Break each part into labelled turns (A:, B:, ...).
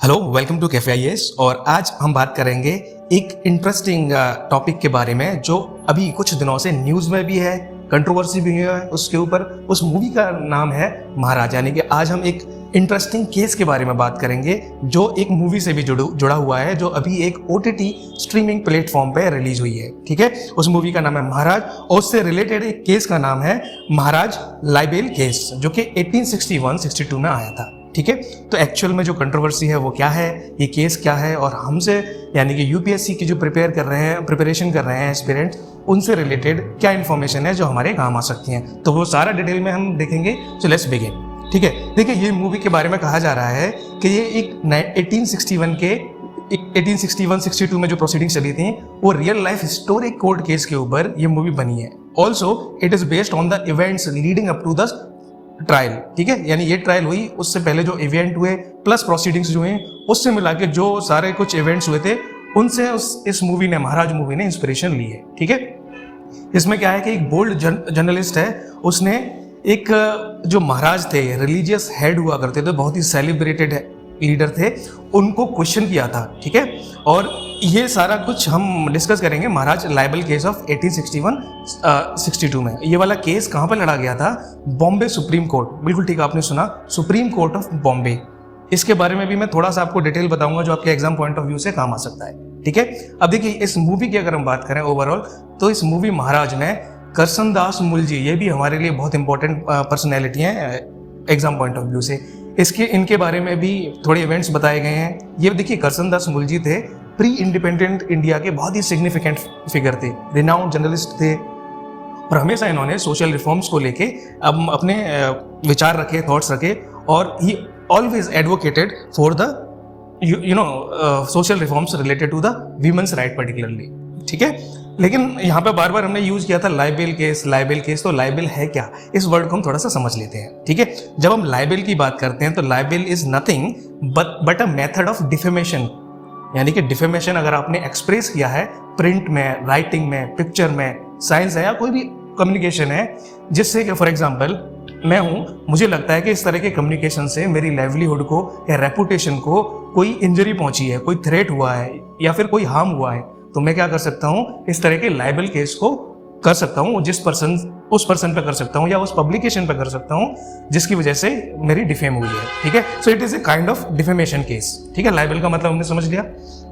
A: Hello, welcome to cafe IAS. और आज हम बात करेंगे एक इंटरेस्टिंग टॉपिक के बारे में जो अभी कुछ दिनों से न्यूज़ में भी है, कंट्रोवर्सी भी है उसके ऊपर। उस मूवी का नाम है महाराज। यानी कि आज हम एक इंटरेस्टिंग केस के बारे में बात करेंगे जो एक मूवी से भी जुड़ा हुआ है, जो अभी एक ओटीटी स्ट्रीमिंग प्लेटफॉर्म पे रिलीज हुई है। ठीक है, उस मूवी का नाम है महाराज और उससे रिलेटेड एक केस का नाम है महाराज लाइबेल केस, जो कि 1861-62 में आया था। ठीक है, तो एक्चुअल में जो कंट्रोवर्सी है वो क्या है, ये केस क्या है, और हमसे यानी कि यूपीएससी की जो प्रिपरेशन कर रहे हैं एस्पिरेंट्स, उनसे रिलेटेड क्या इन्फॉर्मेशन है जो हमारे काम आ सकती हैं, तो वो सारा डिटेल में हम देखेंगे। So let's begin. ठीक है, देखिए ये मूवी के बारे में कहा जा रहा है कि ये एक 1861-62 में जो प्रोसीडिंग चली थी वो real life historic court case के ऊपर ये मूवी बनी है। Also it is based on the events leading up to the trial. ठीक है, यानी ये ट्रायल हुई उससे पहले जो इवेंट हुए प्लस प्रोसीडिंग्स जो हुए उससे मिला के जो सारे कुछ इवेंट्स हुए थे उनसे इस मूवी ने, महाराज मूवी ने इंस्पिरेशन ली है। ठीक है, इसमें क्या है कि एक बोल्ड जर्नलिस्ट है, उसने एक जो महाराज थे, रिलीजियस हेड हुआ करते थे, बहुत ही सेलिब्रेटेड लीडर थे, उनको क्वेश्चन किया था। ठीक है, और ये सारा कुछ हम डिस्कस करेंगे महाराज लाइबेल केस ऑफ 1861-62 में। ये वाला केस कहाँ पर लड़ा गया था? Bombay supreme court. बिल्कुल ठीक, आपने सुना, सुप्रीम कोर्ट ऑफ बॉम्बे। इसके बारे में भी मैं थोड़ा सा आपको डिटेल बताऊंगा जो आपके एग्जाम पॉइंट ऑफ व्यू से काम आ सकता है। ठीक है, अब देखिए इस मूवी की अगर हम बात करें ओवरऑल, तो इस मूवी महाराज में करसनदास मुलजी, ये भी हमारे लिए बहुत इंपॉर्टेंट पर्सनैलिटी हैं एग्जाम पॉइंट ऑफ व्यू से। इनके बारे में भी थोड़े इवेंट्स बताए गए हैं। ये देखिए करसनदास मुलजी थे प्री इंडिपेंडेंट इंडिया के बहुत ही सिग्निफिकेंट फिगर थे, रिनाउंड जर्नलिस्ट थे, और हमेशा इन्होंने सोशल रिफॉर्म्स को लेके अब अपने विचार रखे, थॉट्स रखे, और he always advocated for the social reforms related to the women's right particularly. ठीक है, लेकिन यहाँ पे बार बार हमने यूज किया था लाइबेल केस। तो लाइबेल है क्या, इस वर्ड को हम थोड़ा सा समझ लेते हैं। ठीक है, जब हम लाइबेल की बात करते हैं तो libel is nothing but a method of defamation. यानी कि डिफेमेशन अगर आपने एक्सप्रेस किया है प्रिंट में, राइटिंग में, पिक्चर में, साइंस है या कोई भी कम्युनिकेशन है, जिससे कि फॉर एग्जांपल मैं हूं, मुझे लगता है कि इस तरह के कम्युनिकेशन से मेरी लाइवलीहुड को या रेपुटेशन को कोई इंजरी पहुंची है, कोई थ्रेट हुआ है या फिर कोई हार्म हुआ है, तो मैं क्या कर सकता हूं, इस तरह के लाइबल केस को कर सकता हूं, उस पर्सन पे कर सकता हूं या उस पब्लिकेशन पे कर सकता हूं जिसकी वजह से मेरी डिफेम हुई है। ठीक है, so it is a kind of defamation case. ठीक है, लाइबल का मतलब हमने समझ लिया।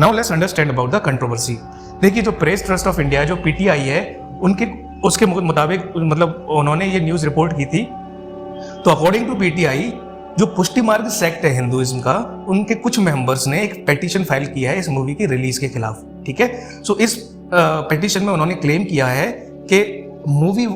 A: Now let's understand about the controversy. देखिए जो प्रेस ट्रस्ट ऑफ इंडिया, जो पीटीआई है, उसके मुताबिक मतलब उन्होंने ये न्यूज रिपोर्ट की थी। तो अकॉर्डिंग टू पीटीआई, जो पुष्टि मार्ग सेक्ट है हिंदुइज्म का, उनके कुछ मेंबर्स ने एक पेटिशन फाइल किया है इस मूवी की रिलीज के खिलाफ। ठीक है, सो इस पेटिशन में उन्होंने क्लेम किया है कि मूवी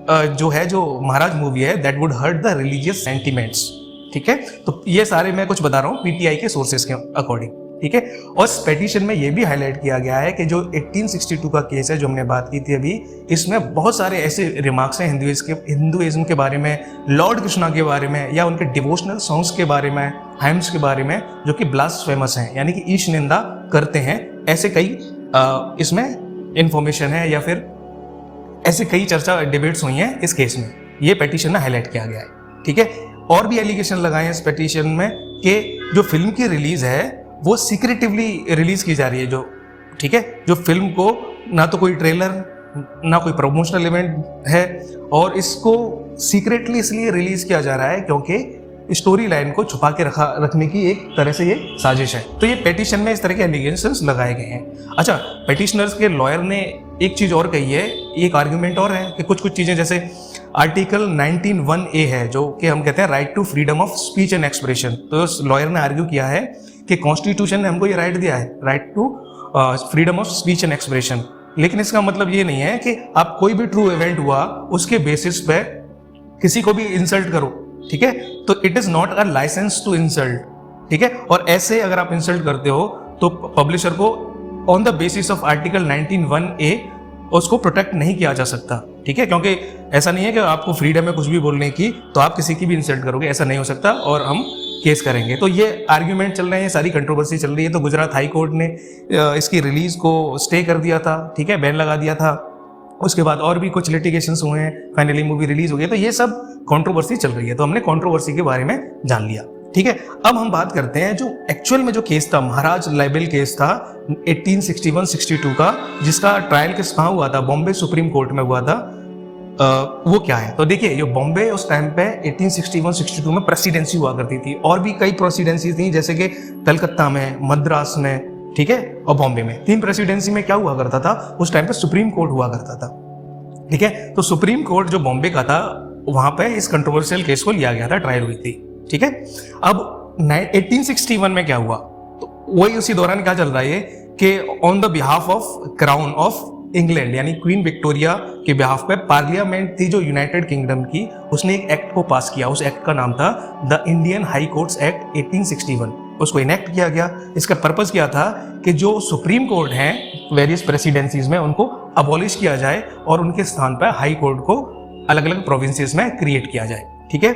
A: जो महाराज मूवी है that would hurt the religious sentiments. ठीक है, तो ये सारे मैं कुछ बता रहा हूँ पीटीआई के सोर्सेज के अकॉर्डिंग। ठीक है, और इस पेटिशन में ये भी हाईलाइट किया गया है कि जो 1862 का केस है जो हमने बात की थी अभी, इसमें बहुत सारे ऐसे रिमार्क्स हैं हिंदुइज्म के बारे में, लॉर्ड कृष्णा के बारे में, या उनके डिवोशनल सॉन्ग्स के बारे में, हाइम्स के बारे में, जो कि ब्लास्फेमस हैं, यानी कि ईश निंदा करते हैं। ऐसे कई इसमें इंफॉर्मेशन है या फिर ऐसे कई चर्चा डिबेट्स हुई हैं इस केस में, ये पेटिशन में हाईलाइट किया गया है। ठीक है, और भी एलिगेशन लगाए हैं इस पेटिशन में कि जो फिल्म की रिलीज है वो सीक्रेटिवली रिलीज की जा रही है। ठीक है, जो फिल्म को ना तो कोई ट्रेलर ना कोई प्रमोशनल इवेंट है, और इसको सीक्रेटली इसलिए रिलीज किया जा रहा है क्योंकि स्टोरी लाइन को छुपा के रखने की एक तरह से ये साजिश है। तो ये पेटिशन में इस तरह के एलिगेशंस लगाए गए हैं। अच्छा, पेटिशनर्स के लॉयर ने एक चीज और कही है, एक आर्ग्यूमेंट और है कि कुछ चीजें जैसे आर्टिकल 19(1)(a) है, जो कि हम कहते हैं right to freedom of speech and expression. तो लॉयर ने आर्ग्यू किया है कि कॉन्स्टिट्यूशन ने हमको ये राइट दिया है, right to freedom of speech and expression, लेकिन इसका मतलब ये नहीं है कि आप कोई भी ट्रू इवेंट हुआ उसके बेसिस पे किसी को भी इंसल्ट करो। ठीक है, तो it is not a licence to insult. ठीक है, और ऐसे अगर आप इंसल्ट करते हो तो पब्लिशर को on the basis of article 19(1)(a) उसको प्रोटेक्ट नहीं किया जा सकता। ठीक है, क्योंकि ऐसा नहीं है कि आपको फ्रीडम है कुछ भी बोलने की तो आप किसी की भी इंसल्ट करोगे, ऐसा नहीं हो सकता, और हम केस करेंगे। तो ये आर्ग्यूमेंट चल रहे हैं, सारी कंट्रोवर्सी चल रही है। तो गुजरात हाई कोर्ट ने इसकी रिलीज को स्टे कर दिया था। ठीक है, बैन लगा दिया था। उसके बाद और भी कुछ लिटिगेशंस हुए हैं, फाइनली मूवी रिलीज हो गई। तो ये सब कंट्रोवर्सी चल रही है, तो हमने कंट्रोवर्सी के बारे में जान लिया। ठीक है, अब हम बात करते हैं जो एक्चुअल में जो केस था, महाराज लाइबेल केस था 1861-62 का, जिसका ट्रायल किस कहाँ हुआ था, बॉम्बे सुप्रीम कोर्ट में हुआ था। वो क्या है, तो देखिए ये बॉम्बे उस टाइम पे 1861-62 में प्रेसिडेंसी हुआ करती थी, और भी कई प्रेसिडेंसी थी जैसे कि कलकत्ता में, मद्रास में, ठीक है, और बॉम्बे में। 3 प्रेसिडेंसी में क्या हुआ करता था उस टाइम पे, सुप्रीम कोर्ट हुआ करता था, ठीक है। तो सुप्रीम कोर्ट जो बॉम्बे का था, वहां पे इस कंट्रोवर्शियल केस को लिया गया था, ट्रायल हुई थी, ठीक है। अब 1861 में क्या हुआ, तो वही उसी दौरान क्या चल रहा है कि on the behalf of crown of England, यानी क्वीन विक्टोरिया के बिहाफ पे पार्लियामेंट थी जो यूनाइटेड किंगडम की, उसने एक एक्ट को पास किया। उस एक्ट का नाम था the Indian high courts act 1861। उसको इनेक्ट किया गया। इसका पर्पस क्या था कि जो सुप्रीम कोर्ट हैं वेरियस प्रेसिडेंसीज में, उनको अबॉलिश किया जाए और उनके स्थान पर हाई कोर्ट को अलग अलग प्रोविंसेस में क्रिएट किया जाए, ठीक है।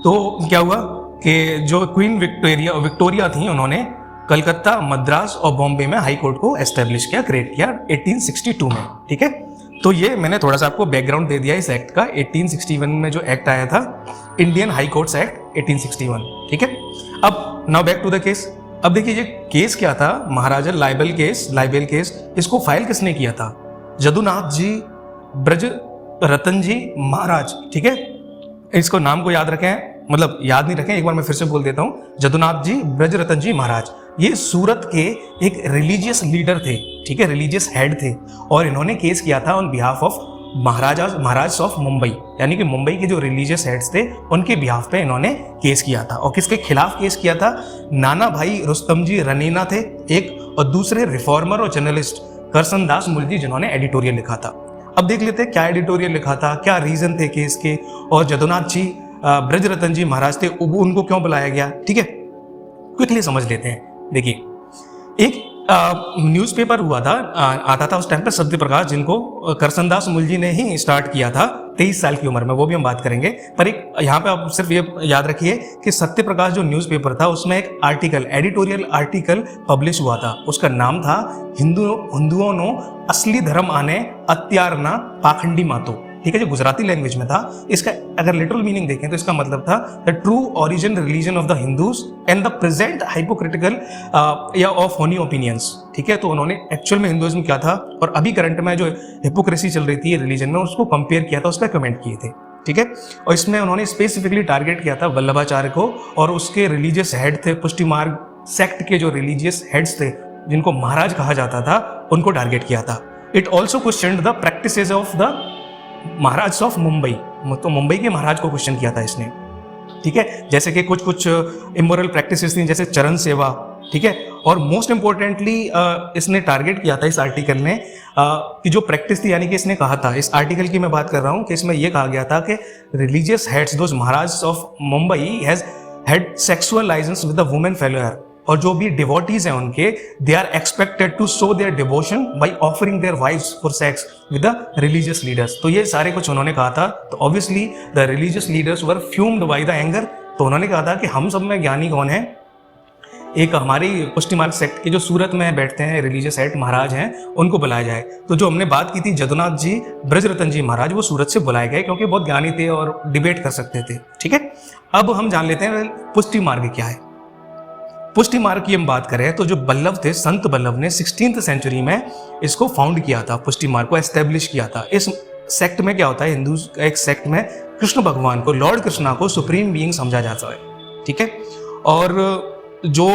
A: तो क्या हुआ कि जो क्वीन विक्टोरिया थी, उन्होंने कलकत्ता, मद्रास और बॉम्बे में हाई कोर्ट को एस्टेब्लिश किया, क्रिएट किया 1862 में, ठीक है। तो ये मैंने थोड़ा सा आपको बैकग्राउंड दे दिया इस एक्ट का। 1861 में जो एक्ट आया था, इंडियन हाई कोर्ट्स एक्ट 1861, ठीक है। अब now back to the case. अब देखिए ये केस क्या था, महाराजा लाइबेल केस, इसको फाइल किसने किया था, जदुनाथ जी ब्रज रतन जी महाराज, ठीक है। इसको नाम को याद रखें, मतलब याद नहीं रखें, एक बार मैं फिर से बोल देता हूं, जदुनाथ जी ब्रज रतन जी महाराज। ये सूरत के एक रिलीजियस लीडर थे, ठीक है, रिलीजियस हेड थे, और इन्होंने केस किया था on behalf of Maharaj of Mumbai, यानी कि मुंबई के जो रिलीजियस हेड्स थे उनके बिहाफ पे इन्होंने केस किया था। और किसके खिलाफ केस किया था, नाना भाई रुस्तम जी रनीना थे एक, और दूसरे रिफॉर्मर और जर्नलिस्ट करसन दास मुल्जी, जिन्होंने एडिटोरियल लिखा था। अब देख लेते हैं क्या एडिटोरियल लिखा था, क्या रीजन थे केस के, और जदुनाथ जी ब्रज रतन जी महाराज थे, उनको क्यों बुलाया गया, ठीक है। क्विकली समझ लेते हैं। देखिए एक न्यूज़पेपर हुआ था, आता था उस टाइम पे सत्य प्रकाश, जिनको करसनदास मुल्जी ने ही स्टार्ट किया था 23 साल की उम्र में, वो भी हम बात करेंगे। पर एक यहाँ पे आप सिर्फ ये याद रखिए कि सत्य प्रकाश जो न्यूज़पेपर था, उसमें एक आर्टिकल, एडिटोरियल आर्टिकल पब्लिश हुआ था। उसका नाम था हिंदुओं नो असली धर्म आने अत्यारना पाखंडी मातो, ठीक है, जो गुजराती लैंग्वेज में था। इसका अगर लिटरल मीनिंग देखें तो इसका मतलब था the true origin religion of the Hindus and the present hypocritical या ऑफ होनी ओपिनियंस, ठीक है। तो उन्होंने एक्चुअल में हिंदुइज्म क्या था और अभी करंट में जो हिपोक्रेसी चल रही थी रिलीजन में, उसको कंपेयर किया था, उस पर कमेंट किए थे, ठीक है। और इसमें उन्होंने स्पेसिफिकली टारगेट किया था वल्लभाचार्य को, और उसके रिलीजियस हेड थे पुष्टि मार्ग सेक्ट के जो रिलीजियस हेड्स थे, जिनको महाराज कहा जाता था, उनको टारगेट किया था। It also questioned the practices of the Maharaj of Mumbai, तो मुंबई के महाराज को क्वेश्चन किया था इसने, ठीक है। जैसे कि कुछ इमोरल प्रैक्टिसेस थी, जैसे चरण सेवा, ठीक है। और मोस्ट इंपॉर्टेंटली इसने टारगेट किया था इस आर्टिकल ने कि जो प्रैक्टिस थी, यानी कि इसने कहा था, इस आर्टिकल की मैं बात कर रहा हूँ, कि इसमें यह कहा गया था कि religious heads, those Maharaj of Mumbai has had sexual license with the women follower, और जो भी डिवोटीज हैं उनके, they are expected to show their devotion by offering their wives for sex with the religious leaders. तो ये सारे कुछ उन्होंने कहा था। तो obviously the religious leaders were fumed by the anger. तो उन्होंने कहा था कि हम सब में ज्ञानी कौन है, एक हमारी पुष्टि मार्ग सेक्ट के जो सूरत में बैठते हैं रिलीजियस हेड महाराज हैं, उनको बुलाया जाए। तो जो हमने बात की थी जदुनाथ जी ब्रज रतन जी महाराज, वो सूरत से बुलाए गए क्योंकि बहुत ज्ञानी थे और डिबेट कर सकते थे, ठीक है। अब हम जान लेते हैं पुष्टि मार्ग क्या है। पुष्टि मार्ग की हम बात करें तो जो बल्लभ थे, संत बल्लभ ने 16th सेंचुरी में इसको फाउंड किया था, पुष्टि मार्ग को एस्टेब्लिश किया था। इस सेक्ट में क्या होता है, हिंदू एक सेक्ट में कृष्ण भगवान को, लॉर्ड कृष्णा को सुप्रीम बीइंग समझा जाता है, ठीक है। और जो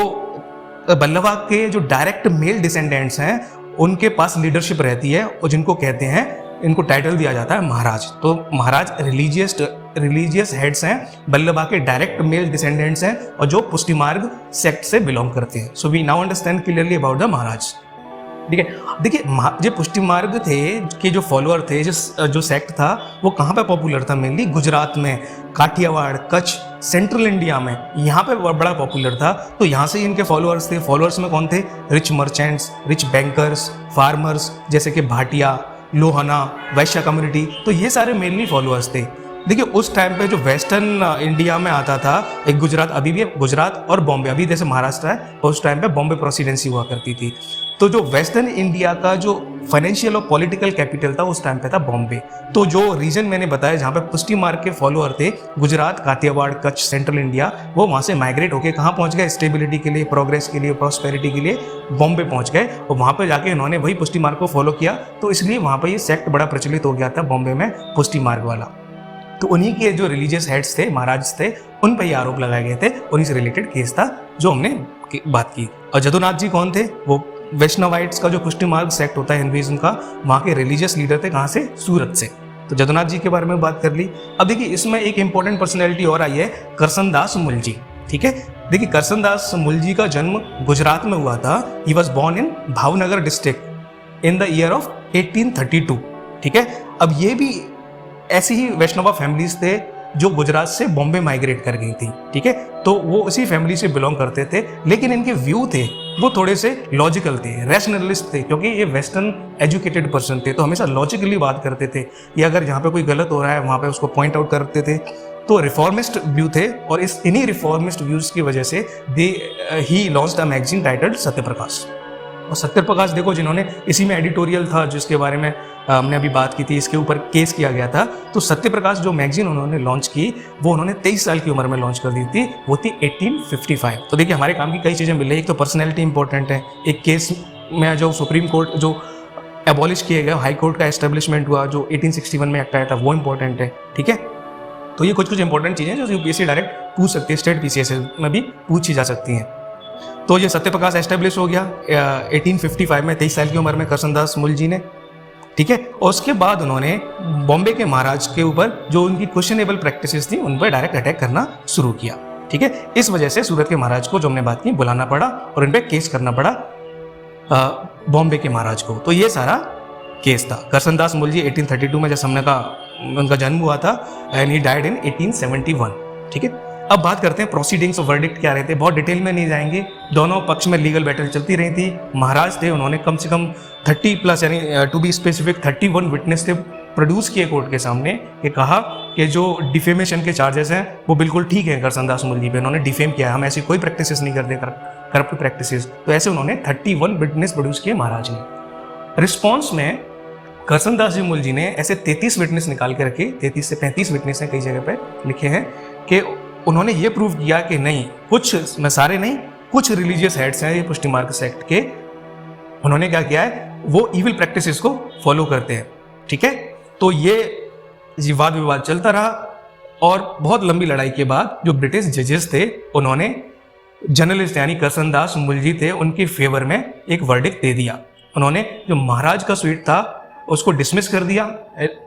A: बल्लभा के जो डायरेक्ट मेल डिसेंडेंट्स हैं, उनके पास लीडरशिप रहती है, और जिनको कहते हैं, इनको टाइटल दिया जाता है महाराज। तो महाराज रिलीजियस हेड्स हैं, बल्लभा के डायरेक्ट मेल डिसेंडेंट्स हैं, और जो पुष्टि मार्ग सेक्ट से बिलोंग करते हैं। So we now understand clearly about the Maharaj, ठीक है। देखिए जो पुष्टि मार्ग थे के जो फॉलोअर थे, जो सेक्ट था, वो कहाँ पे पॉपुलर था, मेनली गुजरात में, काठियावाड़, कच्छ, सेंट्रल इंडिया में, यहाँ पे बड़ा पॉपुलर था। तो यहाँ से इनके फॉलोअर्स थे। फॉलोअर्स में कौन थे, rich merchants, rich bankers, farmers, जैसे कि भाटिया, लोहाना, वैश्य कम्युनिटी, तो ये सारे मेनली फॉलोअर्स थे। देखिए उस टाइम पे जो वेस्टर्न इंडिया में आता था, एक गुजरात, अभी भी है गुजरात और बॉम्बे, अभी जैसे महाराष्ट्र है, उस टाइम पे बॉम्बे प्रेसिडेंसी हुआ करती थी। तो जो वेस्टर्न इंडिया का जो फाइनेंशियल और पॉलिटिकल कैपिटल था उस टाइम पे था बॉम्बे। तो जो रीजन मैंने बताया जहाँ पे पुष्टि मार्ग के फॉलोअर थे, गुजरात, काठियावाड़, कच्छ, सेंट्रल इंडिया, वो वहाँ से माइग्रेट होकर कहाँ पहुँच गए, स्टेबिलिटी के लिए, प्रोग्रेस के लिए, प्रॉस्पेरिटी के लिए बॉम्बे पहुँच गए और वहाँ पे जाके इन्होंने वही पुष्टि मार्ग को फॉलो किया। तो इसलिए वहाँ पर ये सेक्ट बड़ा प्रचलित हो गया था बॉम्बे में, पुष्टि मार्ग वाला। तो उन्हीं के जो रिलीजियस हेड्स थे, महाराज थे, उन पर ये आरोप लगाए गए थे, उन्हीं से रिलेटेड केस था जो हमने बात की। और जदुनाथ जी कौन थे? वो वैष्णवाइट्स का जो पुष्टि मार्ग सेक्ट होता है हिंदुइज्म का, वहाँ के रिलीजियस लीडर थे। कहाँ से? सूरत से। तो जदुनाथ जी के बारे में बात कर ली। अब देखिए इसमें एक इंपॉर्टेंट पर्सनैलिटी और आई है, करसनदास मुलजी। ठीक है, देखिए करसनदास मुलजी का जन्म गुजरात में हुआ था। He was born in Bhavnagar district in the year of 1832। ठीक है, अब ये भी ऐसी ही वैष्णवा फैमिलीज थे जो गुजरात से बॉम्बे माइग्रेट कर गई थी। ठीक है, तो वो उसी फैमिली से बिलोंग करते थे, लेकिन इनके व्यू थे वो थोड़े से लॉजिकल थे, रैशनलिस्ट थे, क्योंकि ये वेस्टर्न एजुकेटेड पर्सन थे, तो हमेशा लॉजिकली बात करते थे, या अगर जहाँ पे कोई गलत हो रहा है वहाँ पे उसको पॉइंट आउट करते थे। तो रिफॉर्मिस्ट व्यू थे और इन्हीं रिफॉर्मिस्ट व्यूज की वजह से ही launched a magazine titled Satyaprakash. और सत्यप्रकाश देखो, जिन्होंने इसी में एडिटोरियल था जिसके बारे में हमने अभी बात की थी, इसके ऊपर केस किया गया था। तो सत्यप्रकाश जो मैगजीन उन्होंने लॉन्च की, वो उन्होंने 23 साल की उम्र में लॉन्च कर दी थी, वो थी 1855। तो देखिए हमारे काम की कई चीज़ें मिल रही है। एक तो पर्सनैलिटी इंपॉर्टेंट है, एक केस में जो सुप्रीम कोर्ट जो एबॉलिश किए गए, हाई कोर्ट का एस्टेब्लिशमेंट हुआ, जो 1861 में एक्ट आया था, वो इंपॉर्टेंट है। ठीक है, तो ये कुछ इंपॉर्टेंट चीज़ें जो यूपीएससी डायरेक्ट पूछ सकती है, स्टेट पीसीएस में भी पूछी जा सकती हैं। तो ये सत्यप्रकाश एस्टेब्लिश हो गया 1855 में, 23 साल की उम्र में करसनदास मुलजी ने। ठीक है, और उसके बाद उन्होंने बॉम्बे के महाराज के ऊपर जो उनकी क्वेश्चनेबल प्रैक्टिसेस थी उन पर डायरेक्ट अटैक करना शुरू किया। ठीक है, इस वजह से सूरत के महाराज को, जो हमने बात की, बुलाना पड़ा और इन पर केस करना पड़ा बॉम्बे के महाराज को। तो ये सारा केस था। करसनदास मुलजी 1832 में, जैसे हमने कहा, उनका जन्म हुआ था एंड ही डाइड इन 1871। ठीक है, अब बात करते हैं प्रोसीडिंग्स और वर्डिक्ट क्या रहे थे। बहुत डिटेल में नहीं जाएंगे, दोनों पक्ष में लीगल बैटल चलती रही थी। महाराज थे, उन्होंने कम से कम 30+ यानी टू बी स्पेसिफिक 31 विटनेस थे प्रोड्यूस किए कोर्ट के सामने, कि कहा कि जो डिफेमेशन के चार्जेस हैं वो बिल्कुल ठीक है करसनदास मुलजी पे, उन्होंने डिफेम किया, हम ऐसी कोई प्रैक्टिसेस नहीं करते, करप्ट प्रैक्टिसेस। तो ऐसे उन्होंने 31 विटनेस प्रोड्यूस किए महाराज ने। रिस्पॉन्स में करसनदास जी मुलजी ने ऐसे 33 विटनेस निकाल के रखे, 33 से 35 विटनेस हैं कई जगह पे लिखे हैं, कि उन्होंने ये प्रूव किया कि नहीं, कुछ, मैं सारे नहीं, कुछ रिलीजियस हेड्स हैं ये पुष्टि मार्ग सेक्ट के, उन्होंने क्या किया है, वो इविल प्रैक्टिसेस को फॉलो करते हैं। ठीक है, तो ये वाद विवाद चलता रहा और बहुत लंबी लड़ाई के बाद जो ब्रिटिश जजेस थे उन्होंने जर्नलिस्ट यानी करसनदास मुलजी थे उनके फेवर में एक वर्डिक्ट दे दिया। उन्होंने जो महाराज का स्वीट था उसको डिसमिस कर दिया।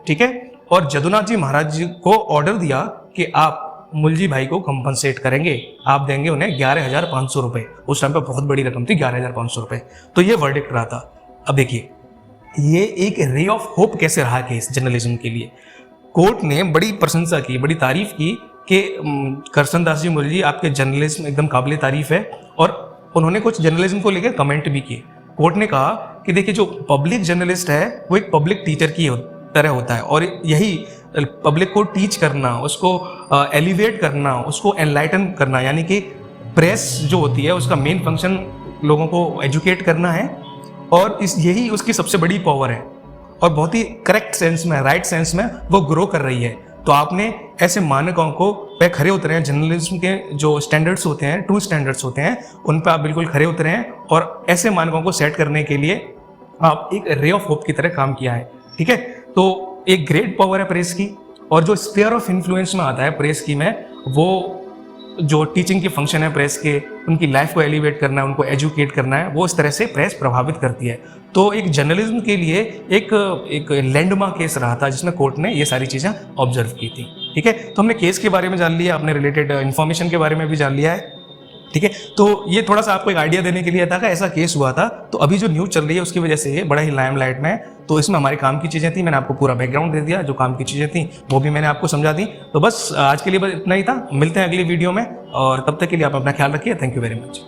A: ठीक है, और जदुनाथ जी महाराज जी को ऑर्डर दिया कि आप मुलजी भाई को कंपनसेट करेंगे, आप देंगे उन्हें 11,500 रुपये। उस टाइम पे बहुत बड़ी रकम थी 11,500 रुपये। तो ये वर्डिक्ट रहा था। अब देखिए ये एक रे ऑफ होप कैसे रहा केस जर्नलिज्म के लिए। कोर्ट ने बड़ी प्रशंसा की, बड़ी तारीफ की कि करसनदास जी मुलजी आपके जर्नलिज्म एकदम काबिल तारीफ है, और उन्होंने कुछ जर्नलिज्म को लेकर कमेंट भी किए। कोर्ट ने कहा कि देखिए जो पब्लिक जर्नलिस्ट है वो एक पब्लिक टीचर की तरह होता है, और यही पब्लिक को टीच करना, उसको एलिवेट करना, उसको एनलाइटन करना, यानी कि प्रेस जो होती है उसका मेन फंक्शन लोगों को एजुकेट करना है, और यही उसकी सबसे बड़ी पावर है, और बहुत ही करेक्ट सेंस में, राइट सेंस में वो ग्रो कर रही है। तो आपने ऐसे मानकों को पे खरे उतरे हैं, जर्नलिज्म के जो स्टैंडर्ड्स होते हैं, ट्रू स्टैंडर्ड्स होते हैं, उन पे आप बिल्कुल खरे उतरे हैं, और ऐसे मानकों को सेट करने के लिए आप एक रे ऑफ होप की तरह काम किया है। ठीक है, तो एक ग्रेट पावर है प्रेस की, और जो स्फीयर ऑफ इन्फ्लुएंस में आता है प्रेस की में, वो जो टीचिंग की फंक्शन है प्रेस के, उनकी लाइफ को एलिवेट करना है, उनको एजुकेट करना है, वो इस तरह से प्रेस प्रभावित करती है। तो एक जर्नलिज्म के लिए एक लैंडमार्क केस रहा था जिसमें कोर्ट ने ये सारी चीज़ें ऑब्जर्व की थी। ठीक है, तो हमने केस के बारे में जान लिया, अपने रिलेटेड इन्फॉर्मेशन के बारे में भी जान लिया है। ठीक है, तो ये थोड़ा सा आपको एक आइडिया देने के लिए था कि ऐसा केस हुआ था। तो अभी जो न्यूज़ चल रही है उसकी वजह से ये बड़ा ही लाइमलाइट में है। तो इसमें हमारे काम की चीज़ें थी, मैंने आपको पूरा बैकग्राउंड दे दिया, जो काम की चीज़ें थी वो भी मैंने आपको समझा दी। तो बस आज के लिए बस इतना ही था, मिलते हैं अगली वीडियो में, और तब तक के लिए आप अपना ख्याल रखिए। Thank you very much.